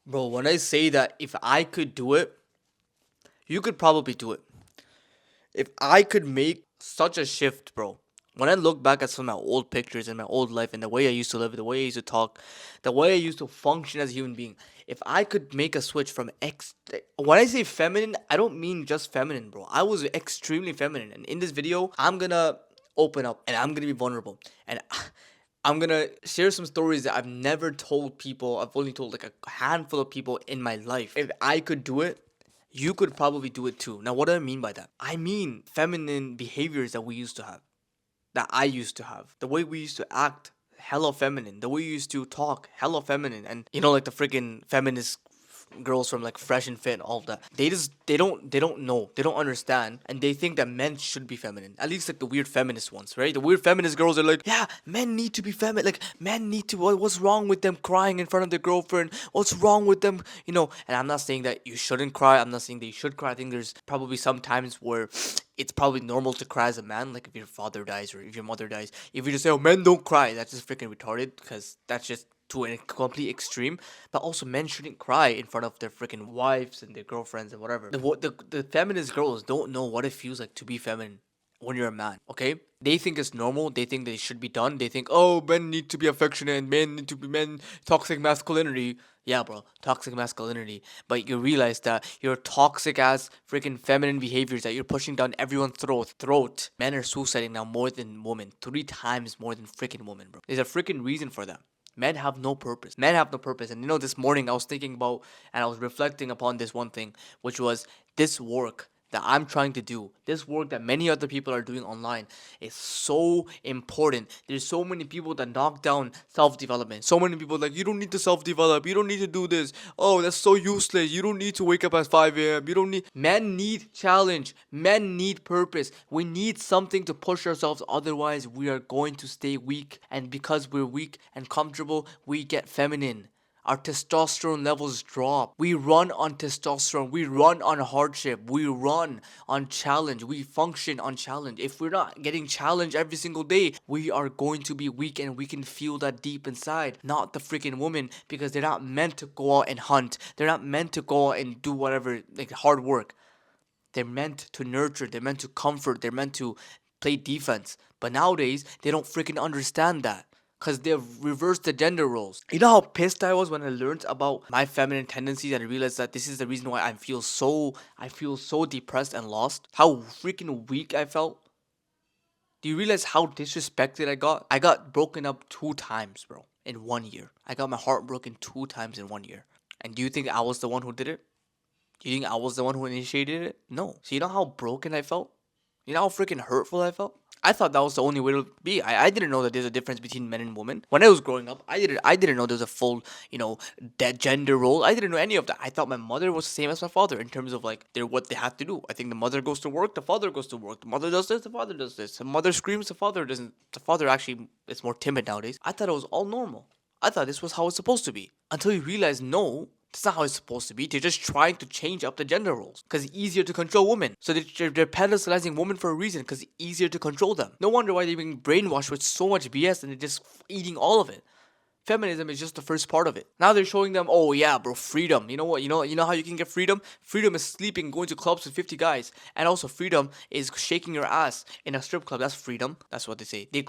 Bro, when I say that if I could do it, you could probably do it. If I could make such a shift, bro. When I look back at some of my old pictures and my old life and the way I used to live, the way I used to talk, the way I used to function as a human being, if I could make a switch from when I say feminine, I don't mean just feminine, bro. I was extremely feminine, and in this video, I'm gonna open up and I'm gonna be vulnerable, and I'm gonna share some stories that I've never told people. I've only told like a handful of people in my life. If I could do it, you could probably do it too. Now, what do I mean by that? I mean feminine behaviors that we used to have, that I used to have, the way we used to act, hella feminine, the way we used to talk, hella feminine, and like the freaking feminist girls from like Fresh and Fit and all of that. They don't know. They don't understand, and they think that men should be feminine. At least like the weird feminist ones, right? The weird feminist girls are like, yeah, men need to be feminine. Like men need to. What's wrong with them crying in front of their girlfriend? What's wrong with them? And I'm not saying that you shouldn't cry. I'm not saying that you should cry. I think there's probably some times where it's probably normal to cry as a man, like if your father dies or if your mother dies. If you just say, "Oh, men don't cry," that's just freaking retarded because that's just to a complete extreme. But also, men shouldn't cry in front of their freaking wives and their girlfriends and whatever. The feminist girls don't know what it feels like to be feminine when you're a man, okay? They think it's normal. They think they should be done. They think, oh, men need to be affectionate and men need to be men, toxic masculinity. Yeah, bro, toxic masculinity. But you realize that your toxic ass freaking feminine behaviors that you're pushing down everyone's throat. Men are suiciding now more than women. 3 times more than freaking women, bro. There's a freaking reason for that. Men have no purpose. Men have no purpose. And this morning I was thinking about and I was reflecting upon this one thing, which was this work that I'm trying to do, this work that many other people are doing online is so important. There's so many people that knock down self-development. So many people like, you don't need to self-develop, you don't need to do this. Oh, that's so useless. You don't need to wake up at 5 a.m. You don't need Men need challenge. Men need purpose. We need something to push ourselves. Otherwise, we are going to stay weak. And because we're weak and comfortable, we get feminine. Our testosterone levels drop. We run on testosterone. We run on hardship. We run on challenge. We function on challenge. If we're not getting challenged every single day, we are going to be weak and we can feel that deep inside. Not the freaking women because they're not meant to go out and hunt. They're not meant to go out and do whatever, like hard work. They're meant to nurture. They're meant to comfort. They're meant to play defense. But nowadays, they don't freaking understand that. Because they've reversed the gender roles. You know how pissed I was when I learned about my feminine tendencies and I realized that this is the reason why I feel so depressed and lost? How freaking weak I felt? Do you realize how disrespected I got? I got broken up 2 times, bro, in 1 year. I got my heart broken 2 times in 1 year. And do you think I was the one who did it? Do you think I was the one who initiated it? No. So you know how broken I felt? You know how freaking hurtful I felt? I thought that was the only way to be. I didn't know that there's a difference between men and women. When I was growing up, I didn't know there was a full, that gender role. I didn't know any of that. I thought my mother was the same as my father in terms of like they're what they have to do. I think the mother goes to work, the father goes to work. The mother does this, the father does this. The mother screams, the father doesn't. The father actually is more timid nowadays. I thought it was all normal. I thought this was how it's supposed to be. Until you realize no, that's not how it's supposed to be. They're just trying to change up the gender roles because it's easier to control women. So they're pedestalizing women for a reason because it's easier to control them. No wonder why they're being brainwashed with so much BS and they're just eating all of it. Feminism is just the first part of it. Now they're showing them, oh yeah, bro, freedom. You know what? You know how you can get freedom? Freedom is sleeping, going to clubs with 50 guys. And also freedom is shaking your ass in a strip club. That's freedom. That's what they say. They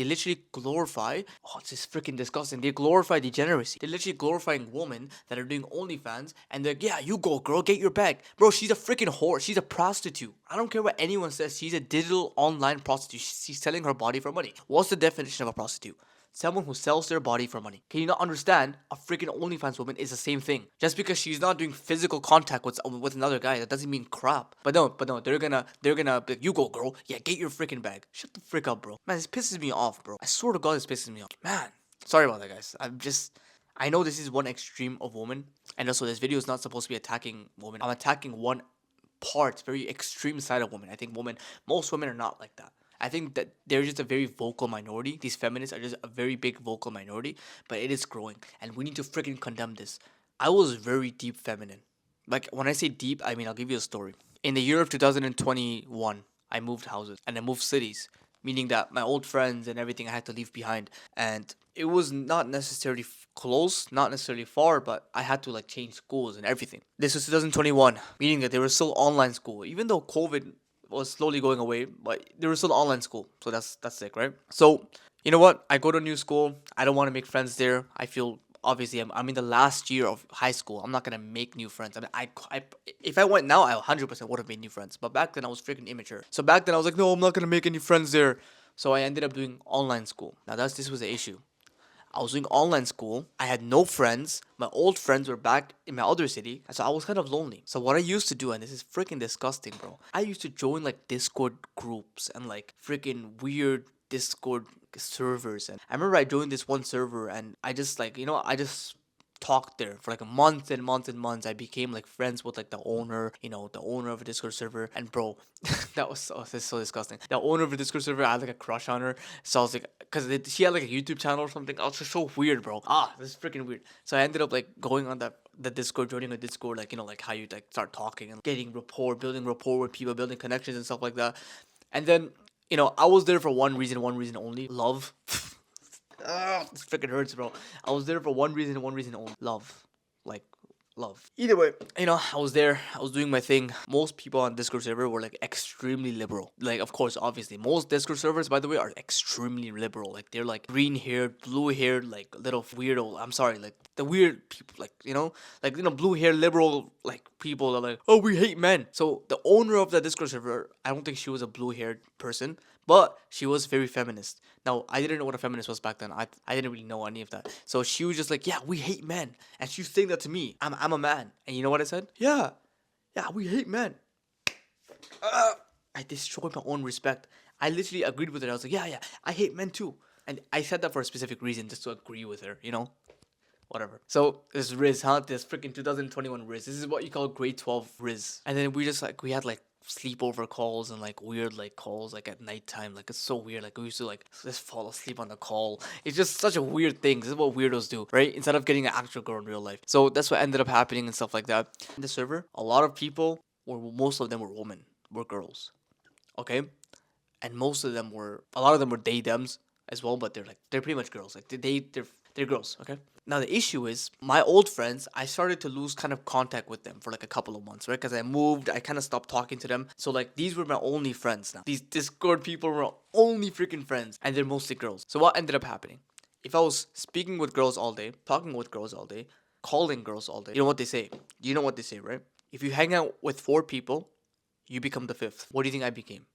literally glorify, oh, it's just freaking disgusting. They glorify degeneracy. They're literally glorifying women that are doing OnlyFans and they're like, yeah, you go girl, get your bag. Bro, she's a freaking whore. She's a prostitute. I don't care what anyone says. She's a digital online prostitute. She's selling her body for money. What's the definition of a prostitute? Someone who sells their body for money. Can you not understand? A freaking OnlyFans woman is the same thing. Just because she's not doing physical contact with another guy, that doesn't mean crap. But no, they're gonna be like, you go girl, yeah, get your freaking bag. Shut the frick up, bro. Man, this pisses me off, bro. I swear to God, this pisses me off. Man, sorry about that, guys. I know this is one extreme of women, and also this video is not supposed to be attacking women. I'm attacking one part, very extreme side of women. I think most women are not like that. I think that they're just a very vocal minority. These feminists are just a very big vocal minority, but it is growing, and we need to freaking condemn this. I was very deep feminine. Like when I say deep, I mean I'll give you a story. In the year of 2021, I moved houses and I moved cities, meaning that my old friends and everything I had to leave behind. And it was not necessarily close, not necessarily far, but I had to like change schools and everything. This was 2021, meaning that they were still online school, even though COVID was slowly going away, but they were still online school. So that's sick, right? So you know what? I go to a new school. I don't want to make friends there. I feel obviously I'm in the last year of high school. I'm not gonna make new friends. I mean, if I went now, I 100% would have made new friends. But back then I was freaking immature. So back then I was like, no, I'm not gonna make any friends there. So I ended up doing online school. Now this was the issue. I was doing online school. I had no friends. My old friends were back in my other city. So I was kind of lonely. So what I used to do, and this is freaking disgusting, bro. I used to join like Discord groups and like freaking weird Discord servers. And I remember I joined this one server and I just like, I just talked there for like a month and months and months. I became like friends with like the owner, the owner of a Discord server. And bro, that's so disgusting. The owner of a Discord server, I had like a crush on her. So I was like, because she had like a YouTube channel or something. I was just so weird, bro. This is freaking weird. So I ended up like going on the Discord, joining a Discord, like like how you like start talking and getting rapport, building rapport with people, building connections and stuff like that. And then I was there for one reason only: love. This freaking hurts, bro. I was there for one reason only: love. Like, love. Either way, I was there. I was doing my thing. Most people on Discord server were like extremely liberal. Like, of course, obviously, most Discord servers, by the way, are extremely liberal. Like, they're like green haired, blue haired, like little weirdo. I'm sorry, like the weird people, like blue hair liberal like people are like, oh, we hate men. So the owner of the Discord server, I don't think she was a blue haired person, but she was very feminist. Now, I didn't know what a feminist was back then. I didn't really know any of that. So she was just like, yeah, we hate men. And she was saying that to me. I'm a man. And you know what I said? Yeah, we hate men. I destroyed my own respect. I literally agreed with her. I was like, yeah, I hate men too. And I said that for a specific reason, just to agree with her. Whatever. So this Riz, huh? This freaking 2021 Riz. This is what you call grade 12 Riz. And then we had like sleepover calls and like weird like calls like at nighttime. Like it's so weird. Like we used to like just fall asleep on the call. It's just such a weird thing. This is what weirdos do, right? Instead of getting an actual girl in real life. So that's what ended up happening and stuff like that. In the server, a lot of people most of them were women, were girls. Okay? And a lot of them were they thems as well, but they're pretty much girls. Like they're girls, okay? Now the issue is my old friends, I started to lose kind of contact with them for like a couple of months, right? Because I moved, I kind of stopped talking to them. So like these were my only friends now. These Discord people were only freaking friends, and they're mostly girls. So what ended up happening? If I was speaking with girls all day, talking with girls all day, calling girls all day, you know what they say? You know what they say, right? If you hang out with four people, you become the fifth. What do you think I became?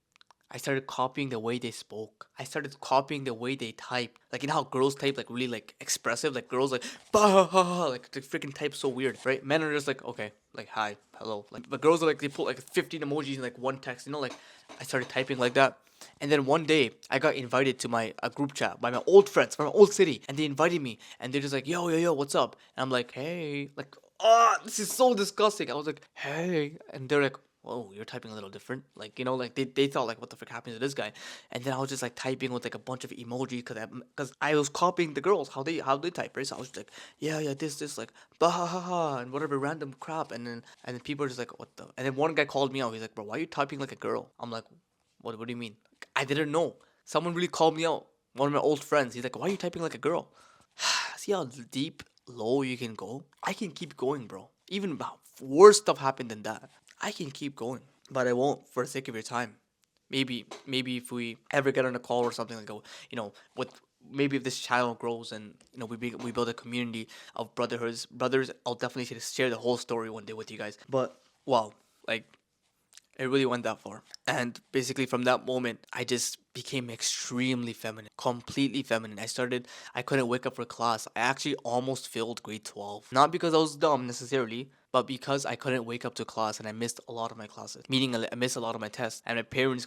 I started copying the way they spoke. I started copying the way they type. Like, you know how girls type like really like expressive? Like girls like bah, like they freaking type so weird, right? Men are just like, okay, like hi, hello. Like, but girls are like, they put like 15 emojis in like one text, like I started typing like that. And then one day I got invited to my a group chat by my old friends from my old city, and they invited me, and they're just like, yo, what's up? And I'm like, hey, like, this is so disgusting. I was like, hey, and they're like, whoa, you're typing a little different. Like, like they thought like, what the frick happened to this guy? And then I was just like typing with like a bunch of emojis because I was copying the girls how they type, right? So I was like, yeah, this like bah ha ha ha and whatever random crap, and then people are just like, what the? And then one guy called me out. He's like, bro, why are you typing like a girl? I'm like, what do you mean? I didn't know. Someone really called me out. One of my old friends. He's like, why are you typing like a girl? See how deep low you can go? I can keep going, bro. Even worse stuff happened than that. I can keep going, but I won't for the sake of your time. Maybe if we ever get on a call or something like, with maybe if this channel grows and we build a community of brothers, I'll definitely share the whole story one day with you guys. But wow, like it really went that far. And basically from that moment, I just became extremely feminine, completely feminine. I couldn't wake up for class. I actually almost failed grade 12. Not because I was dumb necessarily, but because I couldn't wake up to class and I missed a lot of my classes. Meaning I missed a lot of my tests. And my parents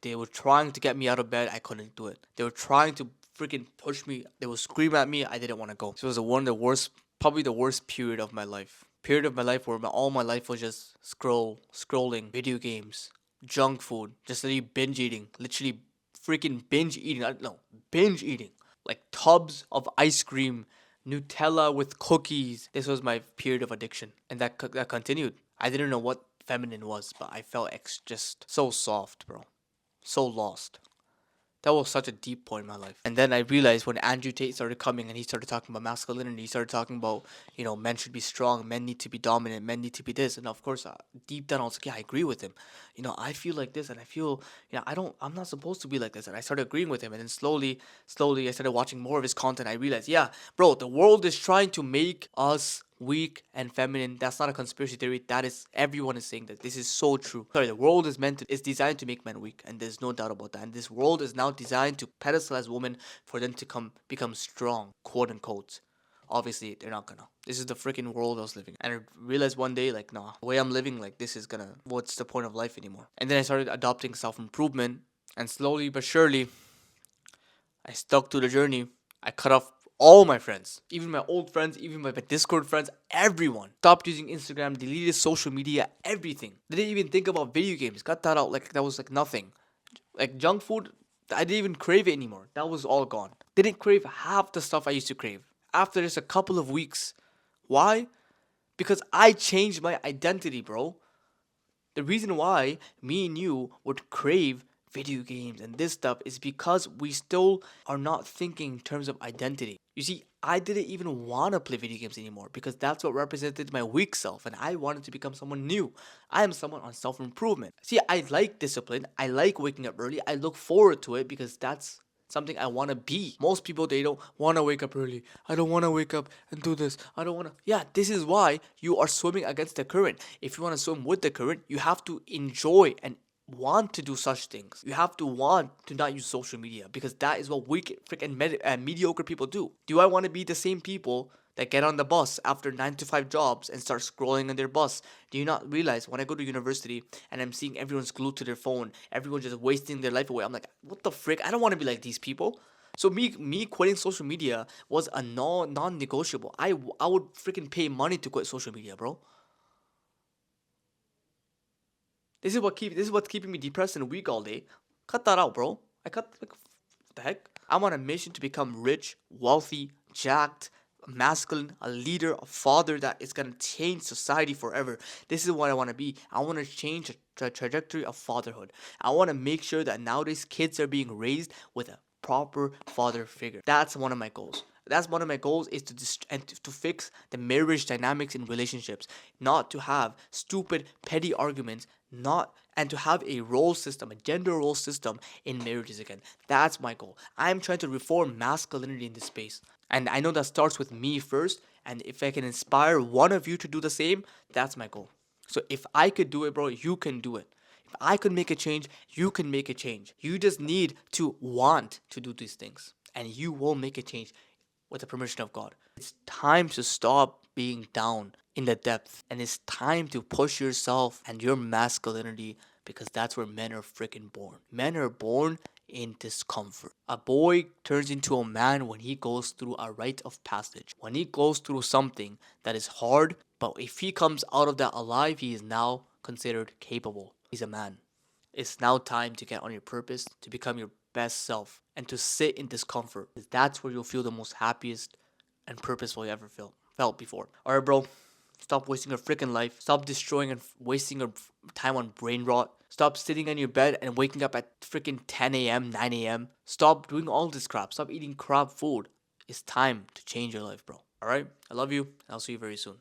they were trying to get me out of bed. I couldn't do it. They were trying to freaking push me. They would scream at me. I didn't want to go. So it was one of the worst, probably the worst period of my life. Period of my life where all my life was just scrolling, video games, junk food, just literally binge eating, literally freaking binge eating. I don't know, binge eating like tubs of ice cream, Nutella with cookies. This was my period of addiction, and that continued. I didn't know what feminine was, but I felt just so soft, bro, so lost. That was such a deep point in my life. And then I realized when Andrew Tate started coming and he started talking about masculinity, he started talking about, men should be strong, men need to be dominant, men need to be this. And of course, deep down, I was like, yeah, I agree with him. I feel like this and I feel, I'm not supposed to be like this. And I started agreeing with him. And then slowly, I started watching more of his content. I realized, yeah, bro, the world is trying to make us weak and feminine. That's not a conspiracy theory. That is, everyone is saying that this is so true. Sorry, the world is designed to make men weak, and there's no doubt about that. And this world is now designed to pedestalize women for them to become strong, quote unquote. Obviously, they're not gonna. This is the freaking world I was living in. And I realized one day, like, nah, the way I'm living, like, this is gonna. What's the point of life anymore? And then I started adopting self improvement, and slowly but surely, I stuck to the journey. I cut off all my friends, even my old friends, even my Discord friends, everyone. Stopped using Instagram, deleted social media, everything. Didn't even think about video games. Cut that out like that was like nothing. Like junk food, I didn't even crave it anymore. That was all gone. Didn't crave half the stuff I used to crave. After just a couple of weeks. Why? Because I changed my identity, bro. The reason why me and you would crave video games and this stuff is because we still are not thinking in terms of identity. You see, I didn't even want to play video games anymore because that's what represented my weak self and I wanted to become someone new. I am someone on self improvement. See, I like discipline. I like waking up early. I look forward to it because that's something I want to be. Most people, they don't want to wake up early. I don't want to wake up and do this. I don't want to. Yeah, this is why you are swimming against the current. If you want to swim with the current, you have to enjoy and want to do such things. You have to want to not use social media because that is what weak freaking mediocre people do. Do I want to be the same people that get on the bus after 9 to 5 jobs and start scrolling on their bus? Do you not realize when I go to university and I'm seeing everyone's glued to their phone, everyone just wasting their life away? I'm like, what the frick? I don't want to be like these people. So me quitting social media was a non-negotiable. I would freaking pay money to quit social media, bro. This is what's keeping me depressed and weak all day. Cut that out, bro. What the heck? I'm on a mission to become rich, wealthy, jacked, masculine, a leader, a father that is gonna change society forever. This is what I want to be. I want to change the trajectory of fatherhood. I want to make sure that nowadays kids are being raised with a proper father figure. That's one of my goals. That's one of my goals is to fix the marriage dynamics in relationships, not to have stupid petty arguments, not and to have a role system, a gender role system in marriages again. That's my goal. I'm trying to reform masculinity in this space. And I know that starts with me first, and if I can inspire one of you to do the same, that's my goal. So if I could do it, bro, you can do it. If I could make a change, you can make a change. You just need to want to do these things, and you will make a change with the permission of God. It's time to stop being down in the depth, and it's time to push yourself and your masculinity because that's where men are freaking born. Men are born in discomfort. A boy turns into a man when he goes through a rite of passage. When he goes through something that is hard, but if he comes out of that alive, he is now considered capable. He's a man. It's now time to get on your purpose, to become your best self, and to sit in discomfort. That's where you'll feel the most happiest and purposeful you ever felt before. Alright, bro. Stop wasting your freaking life. Stop destroying and wasting your time on brain rot. Stop sitting on your bed and waking up at freaking 10 a.m., 9 a.m. Stop doing all this crap. Stop eating crap food. It's time to change your life, bro. Alright? I love you, and I'll see you very soon.